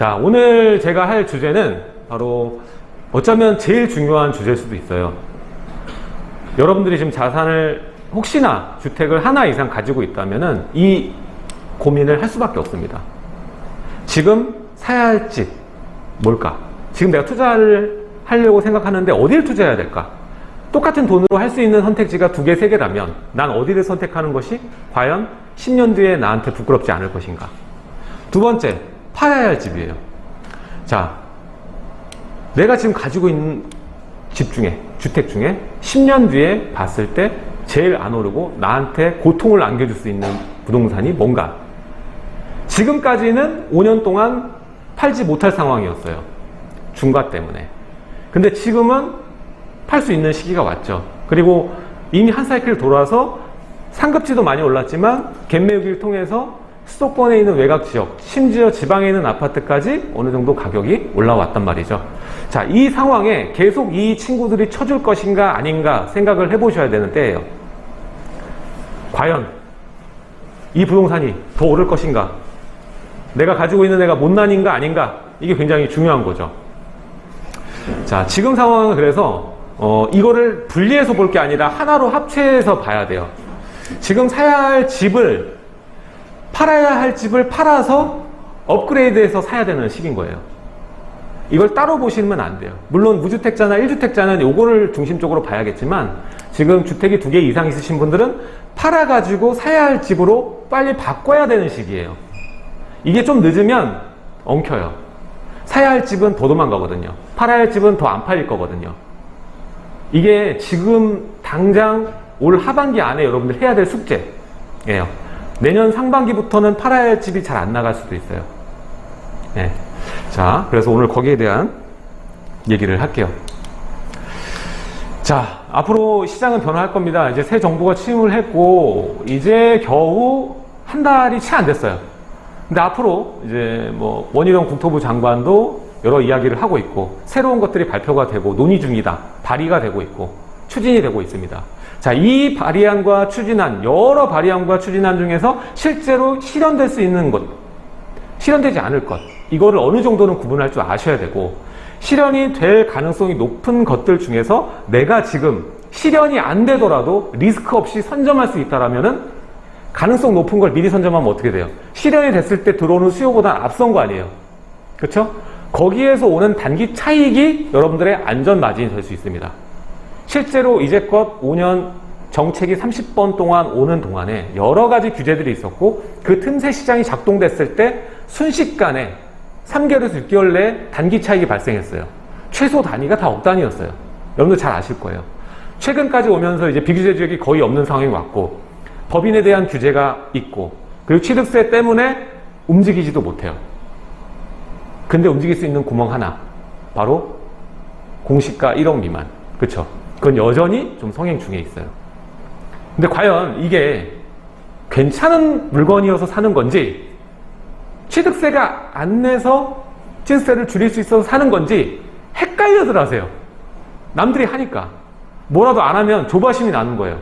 자, 오늘 제가 할 주제는 바로 어쩌면 제일 중요한 주제일 수도 있어요. 여러분들이 지금 자산을 혹시나 주택을 하나 이상 가지고 있다면은 이 고민을 할 수밖에 없습니다. 지금 사야 할 집 뭘까? 지금 내가 투자를 하려고 생각하는데 어디를 투자해야 될까? 똑같은 돈으로 할 수 있는 선택지가 2개, 3개라면 난 어디를 선택하는 것이 과연 10년 뒤에 나한테 부끄럽지 않을 것인가? 두 번째, 팔아야 할 집이에요. 자, 내가 지금 가지고 있는 집 중에, 주택 중에 10년 뒤에 봤을 때 제일 안 오르고 나한테 고통을 안겨줄 수 있는 부동산이 뭔가? 지금까지는 5년 동안 팔지 못할 상황이었어요. 중과 때문에. 근데 지금은 팔 수 있는 시기가 왔죠. 그리고 이미 한 사이클 돌아서 상급지도 많이 올랐지만 갭매우기를 통해서 수도권에 있는 외곽 지역, 심지어 지방에 있는 아파트까지 어느 정도 가격이 올라왔단 말이죠. 자, 이 상황에 계속 이 친구들이 쳐줄 것인가 아닌가 생각을 해보셔야 되는 때예요. 과연 이 부동산이 더 오를 것인가? 내가 가지고 있는 애가 못난인가 아닌가? 이게 굉장히 중요한 거죠. 자, 지금 상황은 그래서 이거를 분리해서 볼 게 아니라 하나로 합체해서 봐야 돼요. 지금 사야 할 집을, 팔아야 할 집을 팔아서 업그레이드해서 사야 되는 시기인 거예요. 이걸 따로 보시면 안 돼요. 물론 무주택자나 1주택자는 요거를 중심적으로 봐야겠지만 지금 주택이 2개 이상 있으신 분들은 팔아가지고 사야 할 집으로 빨리 바꿔야 되는 시기예요. 이게 좀 늦으면 엉켜요. 사야 할 집은 더 도망가거든요. 팔아야 할 집은 더 안 팔릴 거거든요. 이게 지금 당장 올 하반기 안에 여러분들 해야 될 숙제예요. 내년 상반기부터는 팔아야 할 집이 잘 안 나갈 수도 있어요. 네. 자, 그래서 오늘 거기에 대한 얘기를 할게요. 자, 앞으로 시장은 변화할 겁니다. 이제 새 정부가 취임을 했고 이제 겨우 한 달이 채 안 됐어요. 근데 앞으로 이제 뭐 원희룡 국토부 장관도 여러 이야기를 하고 있고 새로운 것들이 발표가 되고 논의 중이다, 발의가 되고 있고 추진이 되고 있습니다. 자, 이 발의안과 추진안, 여러 발의안과 추진안 중에서 실제로 실현될 수 있는 것, 실현되지 않을 것, 이거를 어느 정도는 구분할 줄 아셔야 되고, 실현이 될 가능성이 높은 것들 중에서 내가 지금 실현이 안 되더라도 리스크 없이 선점할 수 있다라면은 가능성 높은 걸 미리 선점하면 어떻게 돼요? 실현이 됐을 때 들어오는 수요보다 앞선 거 아니에요? 그렇죠? 거기에서 오는 단기 차익이 여러분들의 안전 마진이 될 수 있습니다. 실제로 이제껏 5년 정책이 30번 동안 오는 동안에 여러 가지 규제들이 있었고 그 틈새 시장이 작동됐을 때 순식간에 3개월에서 6개월 내에 단기 차익이 발생했어요. 최소 단위가 다 억 단위였어요. 여러분들 잘 아실 거예요. 최근까지 오면서 이제 비규제 지역이 거의 없는 상황이 왔고 법인에 대한 규제가 있고 그리고 취득세 때문에 움직이지도 못해요. 근데 움직일 수 있는 구멍 하나, 바로 공시가 1억 미만. 그쵸? 그건 여전히 좀 성행 중에 있어요. 근데 과연 이게 괜찮은 물건이어서 사는 건지, 취득세가 안 내서 취득세를 줄일 수 있어서 사는 건지 헷갈려들 하세요. 남들이 하니까. 뭐라도 안 하면 조바심이 나는 거예요.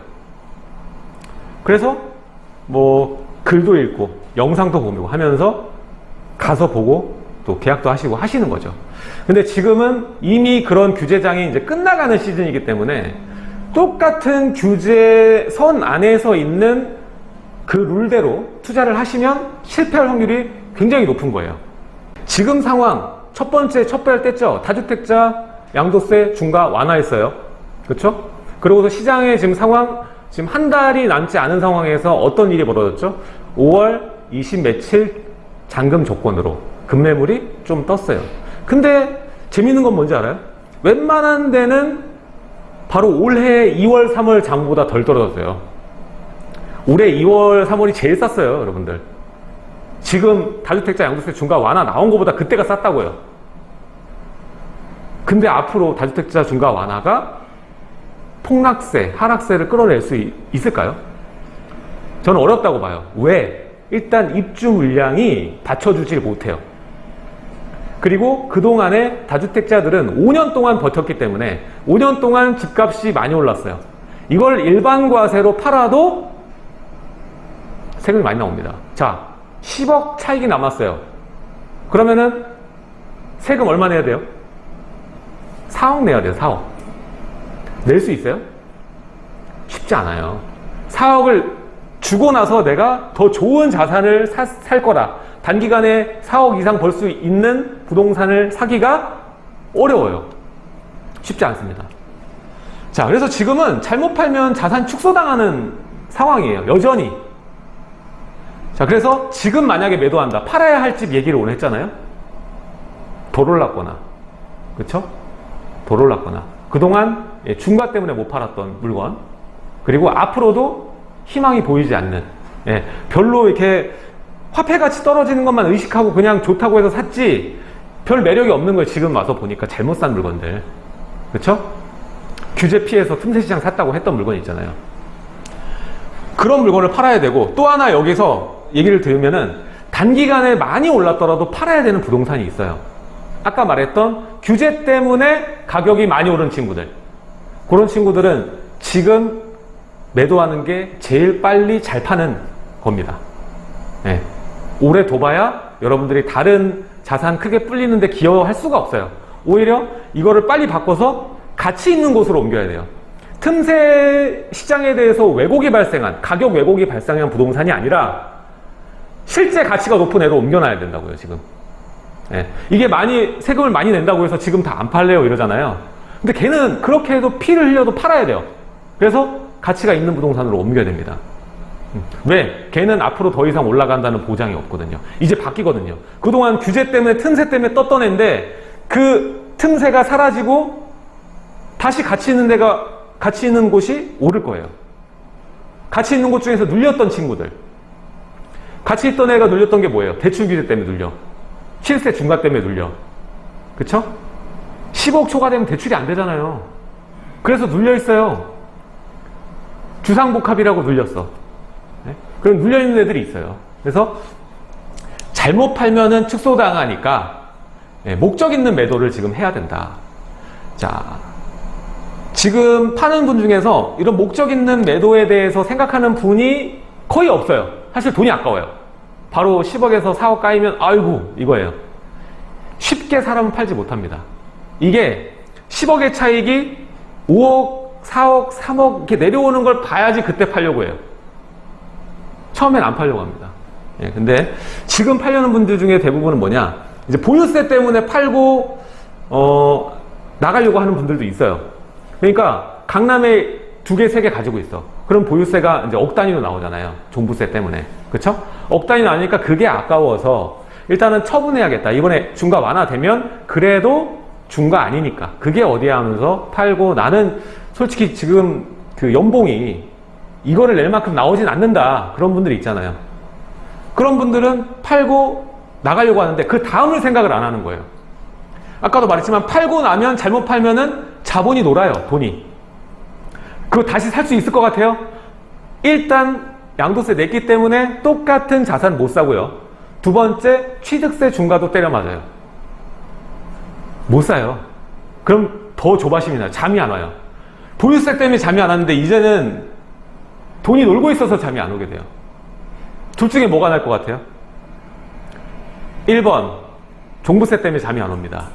그래서 뭐 글도 읽고 영상도 보고 하면서 가서 보고 또 계약도 하시고 하시는 거죠. 근데 지금은 이미 그런 규제장이 이제 끝나가는 시즌이기 때문에 똑같은 규제 선 안에서 있는 그 룰대로 투자를 하시면 실패할 확률이 굉장히 높은 거예요. 지금 상황, 첫 번째 첫 발 뗐죠. 다주택자 양도세 중과 완화했어요. 그렇죠? 그러고서 시장의 지금 상황, 지금 한 달이 남지 않은 상황에서 어떤 일이 벌어졌죠? 5월 20 며칠 잔금 조건으로 급매물이 좀 떴어요. 근데 재밌는 건 뭔지 알아요? 웬만한 데는 바로 올해 2월, 3월 장보다 덜 떨어졌어요. 올해 2월, 3월이 제일 쌌어요, 여러분들. 지금 다주택자 양도세 중과 완화 나온 것보다 그때가 쌌다고요. 근데 앞으로 다주택자 중과 완화가 폭락세, 하락세를 끌어낼 수 있을까요? 저는 어렵다고 봐요. 왜? 일단 입주 물량이 받쳐주질 못해요. 그리고 그동안에 다주택자들은 5년 동안 버텼기 때문에 5년 동안 집값이 많이 올랐어요. 이걸 일반 과세로 팔아도 세금이 많이 나옵니다. 자, 10억 차익이 남았어요. 그러면은 세금 얼마 내야 돼요? 4억 내야 돼요. 4억. 낼 수 있어요? 쉽지 않아요. 4억을 주고 나서 내가 더 좋은 자산을 살 거다. 단기간에 4억 이상 벌 수 있는 부동산을 사기가 어려워요. 쉽지 않습니다. 자, 그래서 지금은 잘못 팔면 자산 축소당하는 상황이에요. 여전히. 자, 그래서 지금 만약에 매도한다. 팔아야 할 집 얘기를 오늘 했잖아요. 덜 올랐거나, 그쵸? 덜 올랐거나, 그동안 중과 때문에 못 팔았던 물건, 그리고 앞으로도 희망이 보이지 않는, 별로 이렇게 화폐 가치 떨어지는 것만 의식하고 그냥 좋다고 해서 샀지 별 매력이 없는 걸 지금 와서 보니까 잘못 산 물건들, 그쵸? 규제 피해서 틈새 시장 샀다고 했던 물건 있잖아요. 그런 물건을 팔아야 되고, 또 하나 여기서 얘기를 들으면은 단기간에 많이 올랐더라도 팔아야 되는 부동산이 있어요. 아까 말했던 규제 때문에 가격이 많이 오른 친구들, 그런 친구들은 지금 매도하는 게 제일 빨리 잘 파는 겁니다. 오래 둬봐야 여러분들이 다른 자산 크게 불리는데 기여할 수가 없어요. 오히려 이거를 빨리 바꿔서 가치 있는 곳으로 옮겨야 돼요. 틈새 시장에 대해서 왜곡이 발생한, 가격 왜곡이 발생한 부동산이 아니라 실제 가치가 높은 애로 옮겨놔야 된다고요, 지금. 이게 세금을 많이 낸다고 해서 지금 다 안 팔래요 이러잖아요. 근데 걔는 그렇게 해도 피를 흘려도 팔아야 돼요. 그래서 가치가 있는 부동산으로 옮겨야 됩니다. 왜? 걔는 앞으로 더 이상 올라간다는 보장이 없거든요. 이제 바뀌거든요. 그동안 규제 때문에, 틈새 때문에 떴던 애인데 그 틈새가 사라지고 다시 가치 있는 곳이 오를 거예요. 가치 있는 곳 중에서 눌렸던 친구들, 가치 있던 애가 눌렸던 게 뭐예요? 대출 규제 때문에 눌려, 실세 중과 때문에 눌려, 그쵸? 10억 초과되면 대출이 안 되잖아요. 그래서 눌려 있어요. 주상복합이라고 눌렸어. 그럼 눌려있는 애들이 있어요. 그래서 잘못 팔면은 축소당하니까 목적 있는 매도를 지금 해야 된다. 자, 지금 파는 분 중에서 이런 목적 있는 매도에 대해서 생각하는 분이 거의 없어요. 사실 돈이 아까워요. 바로 10억에서 4억 까이면 아이고 이거예요. 쉽게 사람은 팔지 못합니다. 이게 10억의 차익이 5억, 4억, 3억 이렇게 내려오는 걸 봐야지 그때 팔려고 해요. 처음엔 안 팔려고 합니다. 근데 지금 팔려는 분들 중에 대부분은 뭐냐, 이제 보유세 때문에 팔고 나가려고 하는 분들도 있어요. 그러니까 강남에 2개, 3개 가지고 있어. 그럼 보유세가 이제 억 단위로 나오잖아요. 종부세 때문에. 그쵸? 억 단위 나오니까 그게 아까워서 일단은 처분해야겠다. 이번에 중과 완화되면 그래도 중과 아니니까 그게 어디야 하면서 팔고, 나는 솔직히 지금 그 연봉이 이거를 낼 만큼 나오진 않는다. 그런 분들이 있잖아요. 그런 분들은 팔고 나가려고 하는데 그 다음을 생각을 안 하는 거예요. 아까도 말했지만 팔고 나면, 잘못 팔면은 자본이 놀아요. 돈이. 그거 다시 살 수 있을 것 같아요? 일단 양도세 냈기 때문에 똑같은 자산 못 사고요. 두 번째, 취득세 중과도 때려 맞아요. 못 사요. 그럼 더 조바심이 나요. 잠이 안 와요. 보유세 때문에 잠이 안 왔는데 이제는 돈이 놀고 있어서 잠이 안 오게 돼요. 둘 중에 뭐가 날 것 같아요? 1번, 종부세 때문에 잠이 안 옵니다.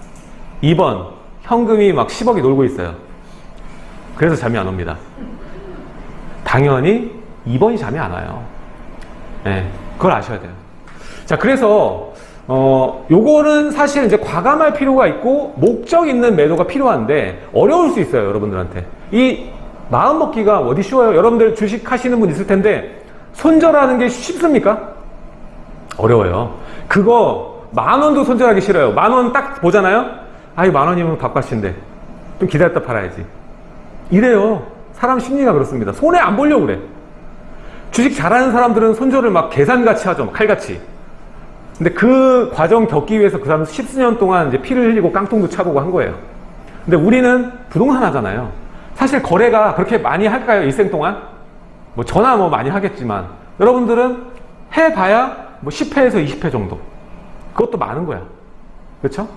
2번, 현금이 막 10억이 놀고 있어요. 그래서 잠이 안 옵니다. 당연히 2번이 잠이 안 와요. 그걸 아셔야 돼요. 자, 그래서 요거는 사실 이제 과감할 필요가 있고 목적 있는 매도가 필요한데 어려울 수 있어요, 여러분들한테. 이 마음 먹기가 어디 쉬워요? 여러분들 주식 하시는 분 있을 텐데 손절하는 게 쉽습니까? 어려워요. 그거 10,000원도 손절하기 싫어요. 10,000원 딱 보잖아요? 아이, 10,000원이면 밥값인데 좀 기다렸다 팔아야지. 이래요. 사람 심리가 그렇습니다. 손해 안 보려고 그래. 주식 잘하는 사람들은 손절을 막 계산같이 하죠. 칼같이. 근데 그 과정 겪기 위해서 그 사람 10수년 동안 이제 피를 흘리고 깡통도 차보고 한 거예요. 근데 우리는 부동산 하잖아요. 사실 거래가 그렇게 많이 할까요? 일생 동안? 뭐 전화 뭐 많이 하겠지만 여러분들은 해봐야 뭐 10회에서 20회 정도. 그것도 많은 거야. 그렇죠?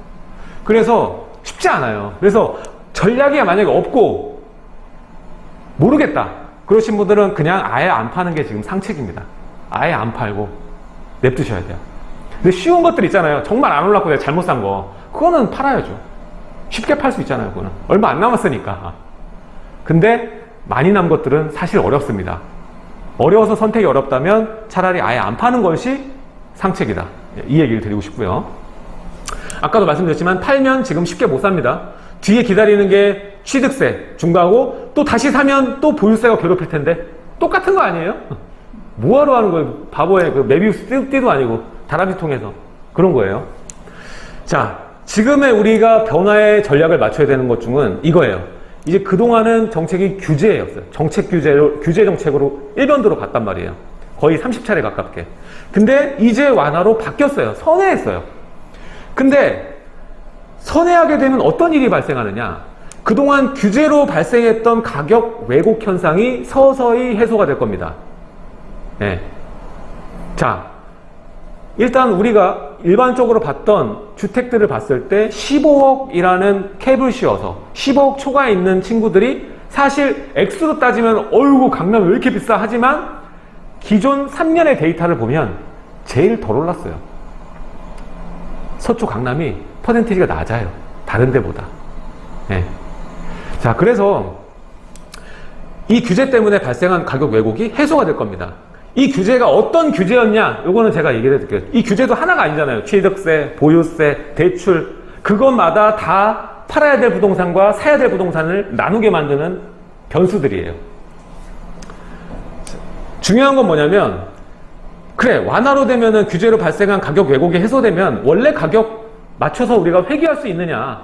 그래서 쉽지 않아요. 그래서 전략이 만약에 없고 모르겠다 그러신 분들은 그냥 아예 안 파는 게 지금 상책입니다. 아예 안 팔고 냅두셔야 돼요. 근데 쉬운 것들 있잖아요. 정말 안 올랐고 내가 잘못 산 거. 그거는 팔아야죠. 쉽게 팔 수 있잖아요. 그거는 얼마 안 남았으니까. 근데 많이 남은 것들은 사실 어렵습니다. 어려워서 선택이 어렵다면 차라리 아예 안 파는 것이 상책이다. 이 얘기를 드리고 싶고요. 아까도 말씀드렸지만 팔면 지금 쉽게 못 삽니다. 뒤에 기다리는 게 취득세 중과하고 또 다시 사면 또 보유세가 괴롭힐 텐데 똑같은 거 아니에요? 뭐하러 하는 거예요? 바보의 그 메비우스 띠도 아니고 다람쥐 통해서 그런 거예요. 자, 지금의 우리가 변화의 전략을 맞춰야 되는 것 중은 이거예요. 이제 그동안은 정책이 규제였어요. 규제 정책으로 일변도로 갔단 말이에요. 거의 30차례 가깝게. 근데 이제 완화로 바뀌었어요. 선회했어요. 근데 선회하게 되면 어떤 일이 발생하느냐? 그동안 규제로 발생했던 가격 왜곡 현상이 서서히 해소가 될 겁니다. 네. 자, 일단 우리가 일반적으로 봤던 주택들을 봤을 때 15억이라는 캡을 씌워서 15억 초과에 있는 친구들이 사실 액수로 따지면 어이구 강남이 왜 이렇게 비싸 하지만 기존 3년의 데이터를 보면 제일 덜 올랐어요. 서초 강남이 퍼센티지가 낮아요. 다른 데보다. 네. 자, 그래서 이 규제 때문에 발생한 가격 왜곡이 해소가 될 겁니다. 이 규제가 어떤 규제였냐? 요거는 제가 얘기를 해드릴게요. 이 규제도 하나가 아니잖아요. 취득세, 보유세, 대출. 그것마다 다 팔아야 될 부동산과 사야 될 부동산을 나누게 만드는 변수들이에요. 중요한 건 뭐냐면, 그래, 완화로 되면은 규제로 발생한 가격 왜곡이 해소되면 원래 가격 맞춰서 우리가 회귀할 수 있느냐?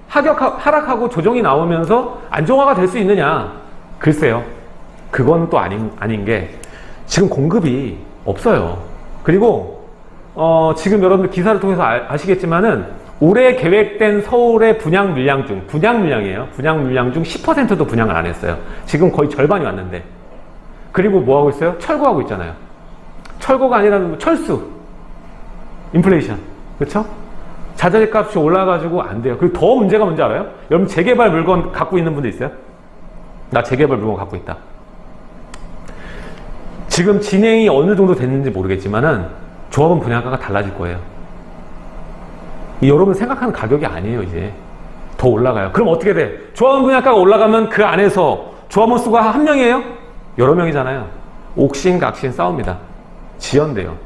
하락하고 조정이 나오면서 안정화가 될 수 있느냐? 글쎄요. 그건 또 아닌 게, 지금 공급이 없어요. 그리고 지금 여러분들 기사를 통해서 아시겠지만은 올해 계획된 서울의 분양 물량이에요. 분양 물량 중 10%도 분양을 안 했어요. 지금 거의 절반이 왔는데. 그리고 뭐 하고 있어요? 철거하고 있잖아요. 철거가 아니라 철수. 인플레이션. 그렇죠? 자재값이 올라가지고 안 돼요. 그리고 더 문제가 뭔지 알아요? 여러분 재개발 물건 갖고 있는 분들 있어요? 나 재개발 물건 갖고 있다. 지금 진행이 어느 정도 됐는지 모르겠지만은 조합원 분양가가 달라질 거예요. 여러분 생각하는 가격이 아니에요. 이제 더 올라가요. 그럼 어떻게 돼? 조합원 분양가가 올라가면 그 안에서 조합원 수가 한 명이에요? 여러 명이잖아요. 옥신각신 싸웁니다. 지연돼요.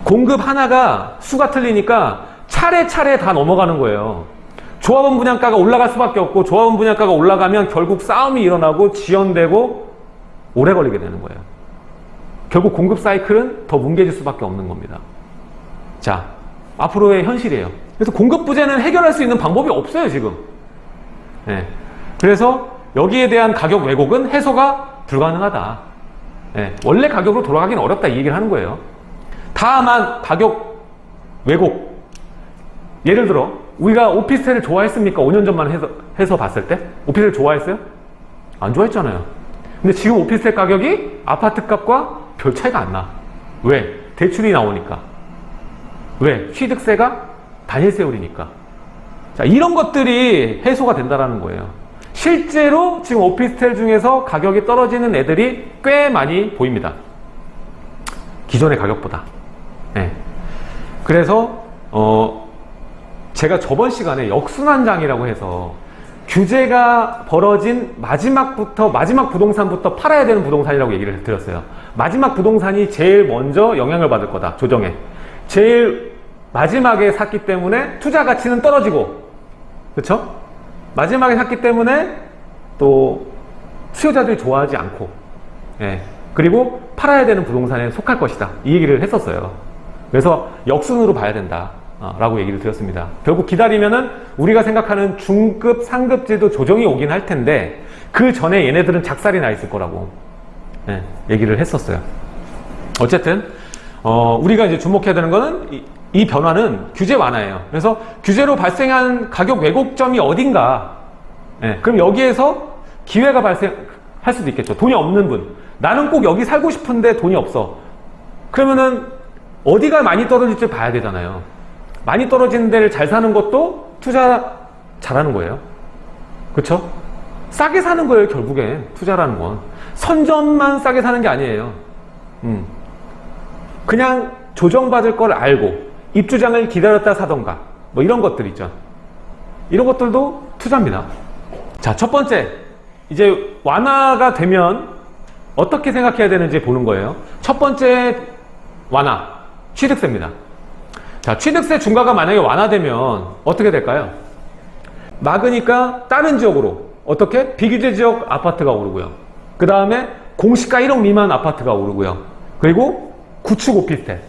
공급 하나가 수가 틀리니까 차례차례 다 넘어가는 거예요. 조합원 분양가가 올라갈 수밖에 없고 조합원 분양가가 올라가면 결국 싸움이 일어나고 지연되고 오래 걸리게 되는 거예요. 결국 공급 사이클은 더 뭉개질 수밖에 없는 겁니다. 자, 앞으로의 현실이에요. 그래서 공급 부재는 해결할 수 있는 방법이 없어요, 지금. 네. 그래서 여기에 대한 가격 왜곡은 해소가 불가능하다. 네. 원래 가격으로 돌아가기는 어렵다 이 얘기를 하는 거예요. 다만 가격 왜곡. 예를 들어 우리가 오피스텔을 좋아했습니까? 5년 전만 해서 봤을 때? 오피스텔 좋아했어요? 안 좋아했잖아요. 근데 지금 오피스텔 가격이 아파트 값과 별 차이가 안 나. 왜? 대출이 나오니까. 왜? 취득세가 단일세율이니까. 자, 이런 것들이 해소가 된다라는 거예요. 실제로 지금 오피스텔 중에서 가격이 떨어지는 애들이 꽤 많이 보입니다. 기존의 가격보다. 네. 그래서 제가 저번 시간에 역순환장이라고 해서 규제가 벌어진 마지막 부동산부터 팔아야 되는 부동산이라고 얘기를 드렸어요. 마지막 부동산이 제일 먼저 영향을 받을 거다. 조정에. 제일 마지막에 샀기 때문에 투자 가치는 떨어지고, 그렇죠? 마지막에 샀기 때문에 또 수요자들이 좋아하지 않고, 예. 그리고 팔아야 되는 부동산에 속할 것이다. 이 얘기를 했었어요. 그래서 역순으로 봐야 된다. 라고 얘기를 드렸습니다. 결국 기다리면은 우리가 생각하는 중급, 상급지도 조정이 오긴 할 텐데 그 전에 얘네들은 작살이 나 있을 거라고 얘기를 했었어요. 어쨌든 우리가 이제 주목해야 되는 거는 이 변화는 규제 완화예요. 그래서 규제로 발생한 가격 왜곡점이 어딘가. 그럼 여기에서 기회가 발생할 수도 있겠죠. 돈이 없는 분. 나는 꼭 여기 살고 싶은데 돈이 없어. 그러면은 어디가 많이 떨어질지 봐야 되잖아요. 많이 떨어지는 데를 잘 사는 것도 투자 잘하는 거예요. 그렇죠? 싸게 사는 거예요. 결국엔 투자라는 건 선점만 싸게 사는 게 아니에요. 그냥 조정받을 걸 알고 입주장을 기다렸다 사던가 뭐 이런 것들 있죠. 이런 것들도 투자입니다. 자, 첫 번째, 이제 완화가 되면 어떻게 생각해야 되는지 보는 거예요. 첫 번째 완화, 취득세입니다. 자, 취득세 중과가 만약에 완화되면 어떻게 될까요? 막으니까 다른 지역으로 어떻게? 비규제 지역 아파트가 오르고요. 그 다음에 공시가 1억 미만 아파트가 오르고요. 그리고 구축 오피스텔.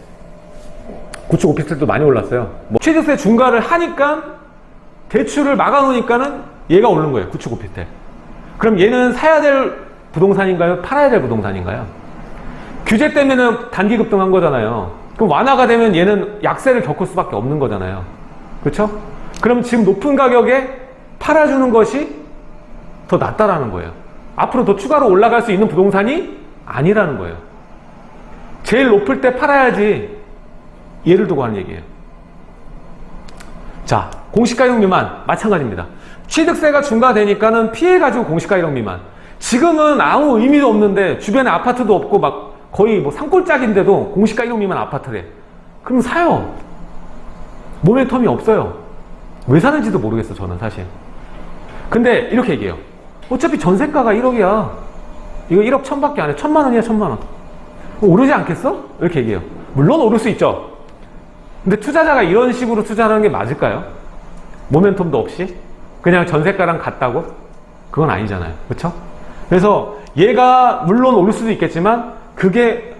구축 오피스텔도 많이 올랐어요. 뭐 취득세 중과를 하니까 대출을 막아놓으니까는 얘가 오르는 거예요. 구축 오피스텔. 그럼 얘는 사야 될 부동산인가요? 팔아야 될 부동산인가요? 규제 때문에는 단기 급등한 거잖아요. 그럼 완화가 되면 얘는 약세를 겪을 수밖에 없는 거잖아요. 그렇죠? 그럼 지금 높은 가격에 팔아주는 것이 더 낫다라는 거예요. 앞으로 더 추가로 올라갈 수 있는 부동산이 아니라는 거예요. 제일 높을 때 팔아야지 얘를 두고 하는 얘기예요. 자, 공시가 1억 미만 마찬가지입니다. 취득세가 중과되니까는 피해가지고 공시가 1억 미만. 지금은 아무 의미도 없는데 주변에 아파트도 없고 막 거의 뭐 산골짜기인데도 공시가 1억 미만 아파트래. 그럼 사요. 모멘텀이 없어요. 왜 사는지도 모르겠어, 저는 사실. 근데 이렇게 얘기해요. 어차피 전세가가 1억이야. 이거 1억 1000밖에 안 해. 1000만 원이야, 1000만 원. 오르지 않겠어? 이렇게 얘기해요. 물론 오를 수 있죠. 근데 투자자가 이런 식으로 투자하는 게 맞을까요? 모멘텀도 없이? 그냥 전세가랑 같다고? 그건 아니잖아요. 그렇죠? 그래서 얘가 물론 오를 수도 있겠지만 그게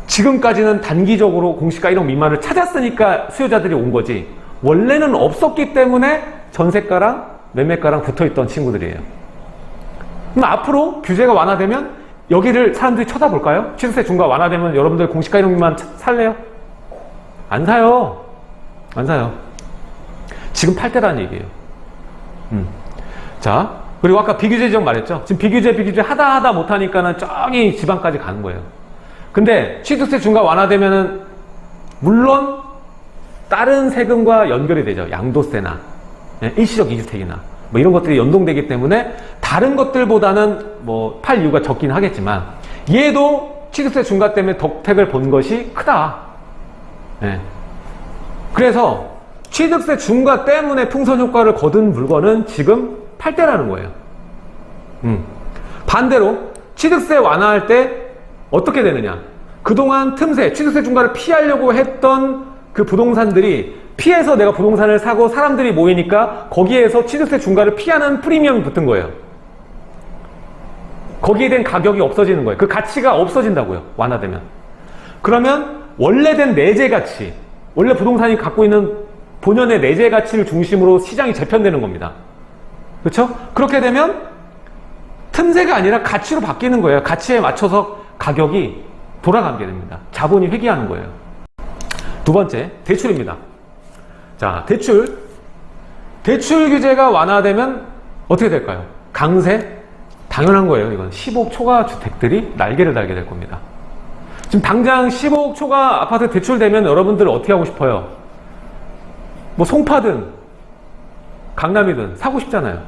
지금까지는 단기적으로 공시가 1억 미만을 찾았으니까 수요자들이 온 거지 원래는 없었기 때문에 전세가랑 매매가랑 붙어있던 친구들이에요. 그럼 앞으로 규제가 완화되면 여기를 사람들이 쳐다볼까요? 취득세 중과 완화되면 여러분들 공시가 1억 미만 살래요? 안 사요. 안 사요. 지금 팔 때라는 얘기예요. 자, 그리고 아까 비규제 지역 말했죠. 지금 비규제 하다 못하니까는 저기 지방까지 가는 거예요. 근데 취득세 중과 완화되면은 물론 다른 세금과 연결이 되죠. 양도세나 일시적 2주택이나 뭐 이런 것들이 연동되기 때문에 다른 것들보다는 뭐 팔 이유가 적긴 하겠지만 얘도 취득세 중과 때문에 덕택을 본 것이 크다. 네. 그래서 취득세 중과 때문에 풍선 효과를 거둔 물건은 지금 팔 때라는 거예요. 반대로 취득세 완화할 때 어떻게 되느냐? 그동안 틈새, 취득세 중과를 피하려고 했던 그 부동산들이 피해서 내가 부동산을 사고 사람들이 모이니까 거기에서 취득세 중과를 피하는 프리미엄이 붙은 거예요. 거기에 대한 가격이 없어지는 거예요. 그 가치가 없어진다고요. 완화되면. 그러면 원래된 내재 가치, 원래 부동산이 갖고 있는 본연의 내재 가치를 중심으로 시장이 재편되는 겁니다. 그렇죠? 그렇게 되면 틈새가 아니라 가치로 바뀌는 거예요. 가치에 맞춰서 가격이 돌아가게 됩니다. 자본이 회귀하는 거예요. 두 번째, 대출입니다. 자, 대출 규제가 완화되면 어떻게 될까요? 강세? 당연한 거예요. 이건 10억 초과 주택들이 날개를 달게 될 겁니다. 지금 당장 15억 초과 아파트 대출되면 여러분들 어떻게 하고 싶어요? 뭐 송파든 강남이든 사고 싶잖아요.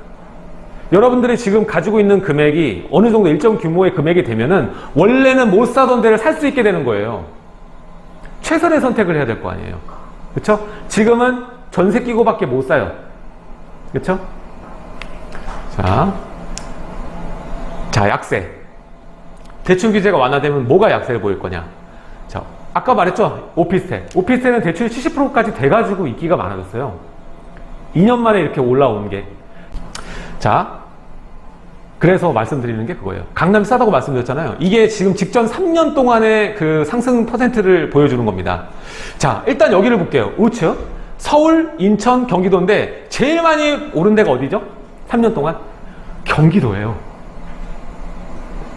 여러분들이 지금 가지고 있는 금액이 어느 정도 일정 규모의 금액이 되면은 원래는 못 사던 데를 살 수 있게 되는 거예요. 최선의 선택을 해야 될 거 아니에요. 그렇죠? 지금은 전세 끼고밖에 못 사요. 그렇죠? 자, 약세. 대출 규제가 완화되면 뭐가 약세를 보일 거냐? 자, 아까 말했죠? 오피스텔은 대출이 70%까지 돼가지고 인기가 많아졌어요. 2년 만에 이렇게 올라온 게. 자, 그래서 말씀드리는 게 그거예요. 강남이 싸다고 말씀드렸잖아요. 이게 지금 직전 3년 동안의 그 상승 퍼센트를 보여주는 겁니다. 자, 일단 여기를 볼게요. 우측. 서울, 인천, 경기도인데 제일 많이 오른 데가 어디죠? 3년 동안? 경기도예요.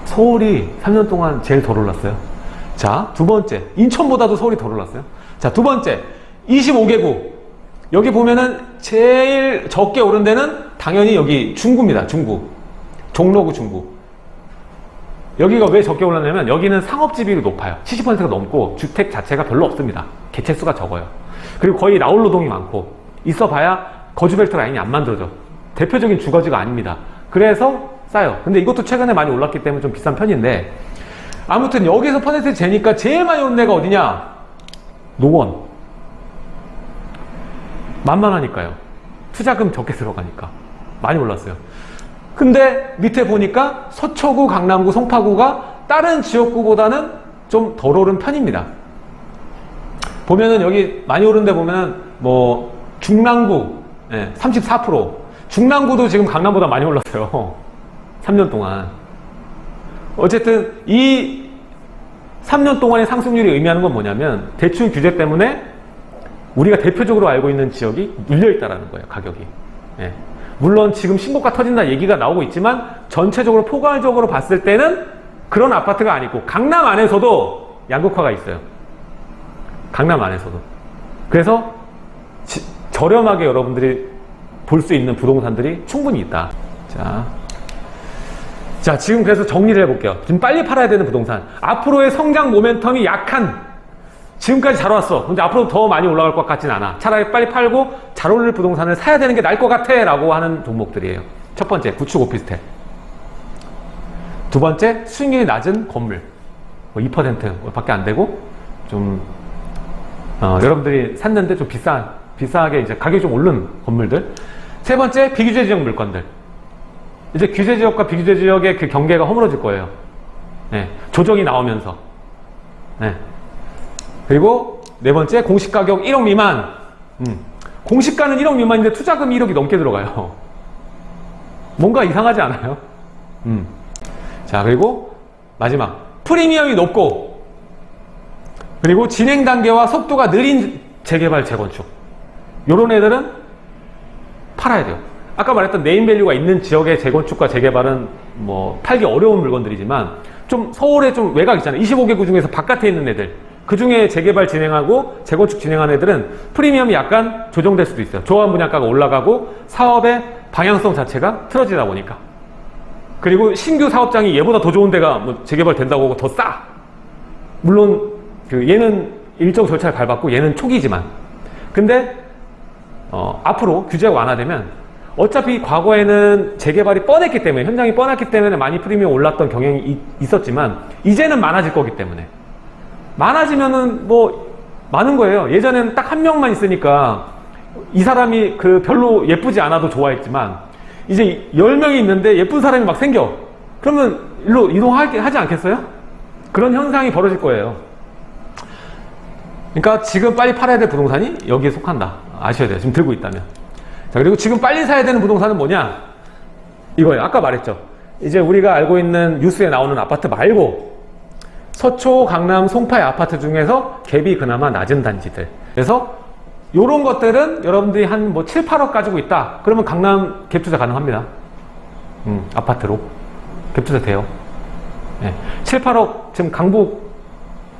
서울이 3년 동안 제일 덜 올랐어요. 자, 두 번째. 인천보다도 서울이 덜 올랐어요. 자, 두 번째. 25개구. 여기 보면은 제일 적게 오른 데는 당연히 여기 중구입니다. 중구. 종로구 중구. 여기가 왜 적게 올랐냐면 여기는 상업지비가 높아요. 70%가 넘고 주택 자체가 별로 없습니다. 개체수가 적어요. 그리고 거의 나홀노동이 많고 있어봐야 거주벨트 라인이 안 만들어져. 대표적인 주거지가 아닙니다. 그래서 싸요. 근데 이것도 최근에 많이 올랐기 때문에 좀 비싼 편인데 아무튼 여기서 퍼센트 재니까 제일 많이 오른 데가 어디냐? 노원. 만만하니까요. 투자금 적게 들어가니까. 많이 올랐어요. 근데 밑에 보니까 서초구, 강남구, 송파구가 다른 지역구보다는 좀 덜 오른 편입니다. 보면은 여기 많이 오른 데 보면은 뭐 중랑구 34%. 중랑구도 지금 강남보다 많이 올랐어요. 3년 동안. 어쨌든 이 3년 동안의 상승률이 의미하는 건 뭐냐면 대출 규제 때문에 우리가 대표적으로 알고 있는 지역이 눌려있다라는 거예요. 가격이. 물론 지금 신고가 터진다 얘기가 나오고 있지만 전체적으로 포괄적으로 봤을 때는 그런 아파트가 아니고 강남 안에서도 양극화가 있어요. 강남 안에서도. 그래서 저렴하게 여러분들이 볼 수 있는 부동산들이 충분히 있다. 자, 지금 그래서 정리를 해볼게요. 지금 빨리 팔아야 되는 부동산. 앞으로의 성장 모멘텀이 약한, 지금까지 잘 왔어. 근데 앞으로 더 많이 올라갈 것 같진 않아. 차라리 빨리 팔고 잘 오를 부동산을 사야 되는 게 나을 것 같아 라고 하는 종목들이에요. 첫 번째, 구축 오피스텔. 두 번째, 수익률이 낮은 건물. 뭐 2% 밖에 안 되고, 좀, 여러분들이 샀는데 좀 비싸게 이제 가격이 좀 오른 건물들. 세 번째, 비규제 지역 물건들. 이제 규제 지역과 비규제 지역의 그 경계가 허물어질 거예요. 조정이 나오면서. 그리고 네 번째, 공시가격 1억 미만. 공시가는 1억 미만인데 투자금이 1억이 넘게 들어가요. 뭔가 이상하지 않아요? 자, 그리고 마지막, 프리미엄이 높고 그리고 진행 단계와 속도가 느린 재개발, 재건축. 요런 애들은 팔아야 돼요. 아까 말했던 네임밸류가 있는 지역의 재건축과 재개발은 뭐 팔기 어려운 물건들이지만 좀 서울에 좀 외곽 있잖아요. 25개구 중에서 바깥에 있는 애들. 그 중에 재개발 진행하고 재건축 진행한 애들은 프리미엄이 약간 조정될 수도 있어요. 조합 분양가가 올라가고 사업의 방향성 자체가 틀어지다 보니까. 그리고 신규 사업장이 얘보다 더 좋은 데가 뭐 재개발 된다고 하고 더 싸. 물론 얘는 일정 절차를 밟았고 얘는 초기지만. 근데 앞으로 규제가 완화되면 어차피 과거에는 재개발이 뻔했기 때문에, 현장이 뻔했기 때문에 많이 프리미엄 올랐던 경향이 있었지만 이제는 많아질 거기 때문에, 많아지면은 뭐 많은 거예요. 예전에는 딱 한 명만 있으니까 이 사람이 별로 예쁘지 않아도 좋아했지만 이제 10명이 있는데 예쁜 사람이 막 생겨. 그러면 일로 이동하지 않겠어요? 그런 현상이 벌어질 거예요. 그러니까 지금 빨리 팔아야 될 부동산이 여기에 속한다. 아셔야 돼요. 지금 들고 있다면. 자, 그리고 지금 빨리 사야 되는 부동산은 뭐냐? 이거예요. 아까 말했죠. 이제 우리가 알고 있는 뉴스에 나오는 아파트 말고 서초, 강남, 송파의 아파트 중에서 갭이 그나마 낮은 단지들. 그래서 요런 것들은 여러분들이 한 뭐 7, 8억 가지고 있다. 그러면 강남 갭 투자 가능합니다. 아파트로. 갭 투자 돼요. 7, 8억 지금 강북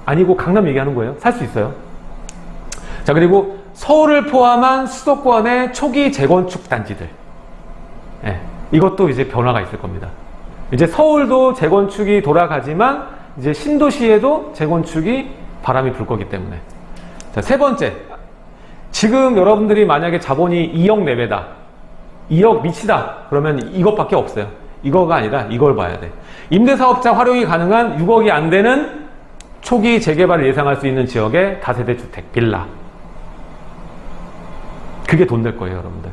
아니고 강남 얘기하는 거예요. 살 수 있어요. 자, 그리고 서울을 포함한 수도권의 초기 재건축 단지들. 이것도 이제 변화가 있을 겁니다. 이제 서울도 재건축이 돌아가지만 이제 신도시에도 재건축이 바람이 불 거기 때문에. 자, 세 번째. 지금 여러분들이 만약에 자본이 2억 내외다. 2억 미치다. 그러면 이것밖에 없어요. 이거가 아니라 이걸 봐야 돼. 임대사업자 활용이 가능한 6억이 안 되는 초기 재개발을 예상할 수 있는 지역의 다세대 주택, 빌라. 그게 돈 될 거예요, 여러분들.